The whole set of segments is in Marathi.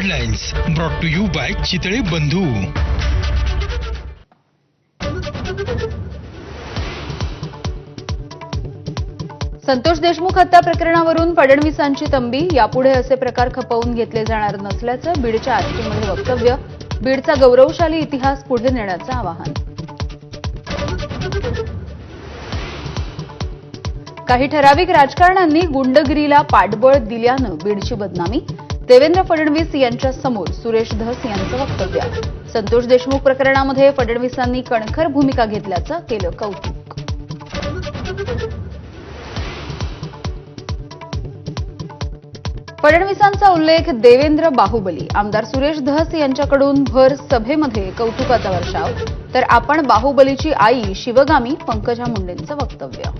Headlines brought to you by Chitale Bandhu. Santosh Deshmukh हत्या प्रकरणावरून फडणवीसांची तंबी. यापुढे असे प्रकार खपवून घेतले जाणार नसल्याचं बीडच्या आष्टीमध्ये वक्तव्य. बीडचा गौरवशाली इतिहास पुढे नेण्याचं आवाहन. काही ठराविक राजकारण्यांनी गुंडगिरीला पाठबळ दिल्यानं बीडची बदनामी. देवेंद्र फडणवीस यांच्या समोर सुरेश धस यांचं वक्तव्य. संतोष देशमुख प्रकरणामध्ये फडणवीसांनी कणखर भूमिका घेतल्याचं केलं कौतुक. फडणवीसांचा उल्लेख देवेंद्र बाहुबली. आमदार सुरेश धस यांच्याकडून भर सभेमध्ये कौतुकाचा वर्षाव. तर आपण बाहुबलीची आई शिवगामी पंकजा मुंडेंचं वक्तव्य.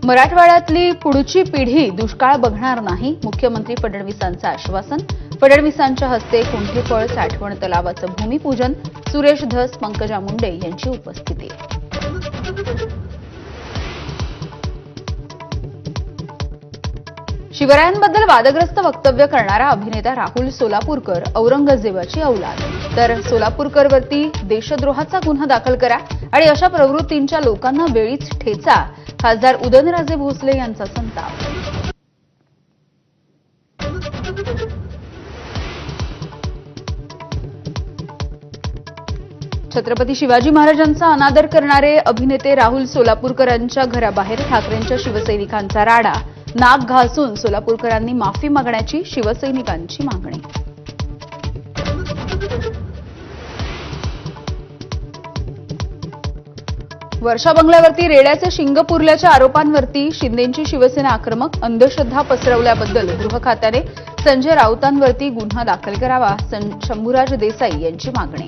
मराठवाड्यातली पुढची पिढी दुष्काळ बघणार नाही. मुख्यमंत्री फडणवीसांचं आश्वासन. फडणवीसांच्या हस्ते कुंठेफळ साठवण तलावाचं भूमिपूजन. सुरेश धस पंकजा मुंडे यांची उपस्थिती. शिवरायांबद्दल वादग्रस्त वक्तव्य करणारा अभिनेता राहुल सोलापूरकर औरंगजेबाची औलाद. तर सोलापूरकरवरती देशद्रोहाचा गुन्हा दाखल करा आणि अशा प्रवृत्तींच्या लोकांना वेळीच ठेचा. खासदार उदयनराजे भोसले यांचा संताप. छत्रपती शिवाजी महाराजांचा अनादर करणारे अभिनेते राहुल सोलापूरकरांच्या घराबाहेर ठाकरेंच्या शिवसैनिकांचा राडा. नाक घासून सोलापूरकरांनी माफी मागण्याची शिवसैनिकांची मागणी. वर्षा बंगल्यावरती रेड्याचे शिंग पुरल्याच्या आरोपांवरती शिंदेंची शिवसेना आक्रमक. अंधश्रद्धा पसरवल्याबद्दल गृह खात्याने संजय राऊतांवरती गुन्हा दाखल करावा. शंभूराज देसाई यांची मागणी.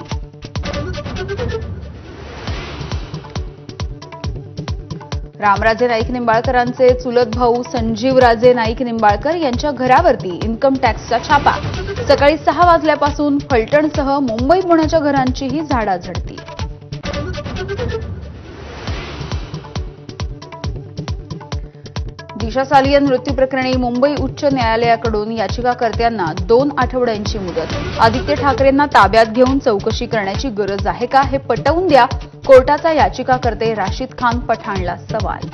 रामराजे नाईक निंबाळकरांचे चुलत भाऊ संजीवराजे नाईक निंबाळकर यांच्या घरावरती इन्कम टॅक्सचा छापा. सकाळी 6 वाजल्यापासून फलटणसह मुंबई पुण्याच्या घरांचीही झाडाझडती. दिशा सालियन मृत्यू प्रकरणी मुंबई उच्च न्यायालयाकडून याचिकाकर्त्यांना 2 आठवड्यांची मुदत. आदित्य ठाकरेंना ताब्यात घेऊन चौकशी करण्याची गरज आहे का हे पटवून द्या. कोर्टाचा याचिकाकर्ते राशिद खान पठाणला सवाल.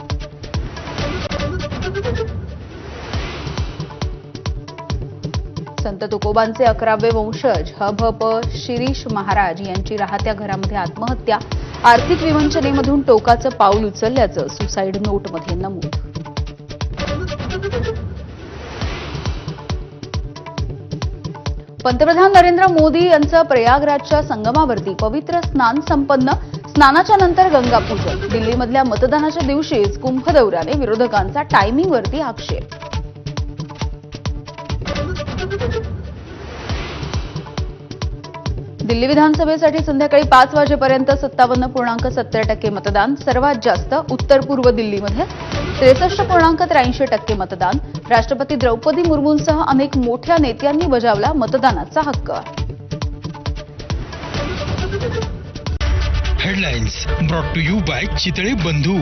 संत तुकोबांचे 11वे वंशज ह.भ.प. शिरीष महाराज यांची राहत्या घरामध्ये आत्महत्या. आर्थिक विवंचनेमधून टोकाचं पाऊल उचलल्याचं सुसाईड नोटमध्ये नमूद. पंतप्रधान नरेंद्र मोदी यांचं प्रयागराजच्या संगमावरती पवित्र स्नान संपन्न. स्नानाच्या नंतर गंगापूजन. दिल्लीमधल्या मतदानाच्या दिवशीच कुंभ दौऱ्याने विरोधकांचा टायमिंगवरती आक्षेप. दिल्ली विधानसभेसाठी संध्याकाळी 5 वाजेपर्यंत 57.70% मतदान. सर्वात जास्त उत्तर पूर्व दिल्लीमध्ये 63.83% मतदान. राष्ट्रपती द्रौपदी मुर्मूंसह अनेक मोठ्या नेत्यांनी बजावला मतदानाचा हक्क. Headlines brought to you by Chitale बंधू.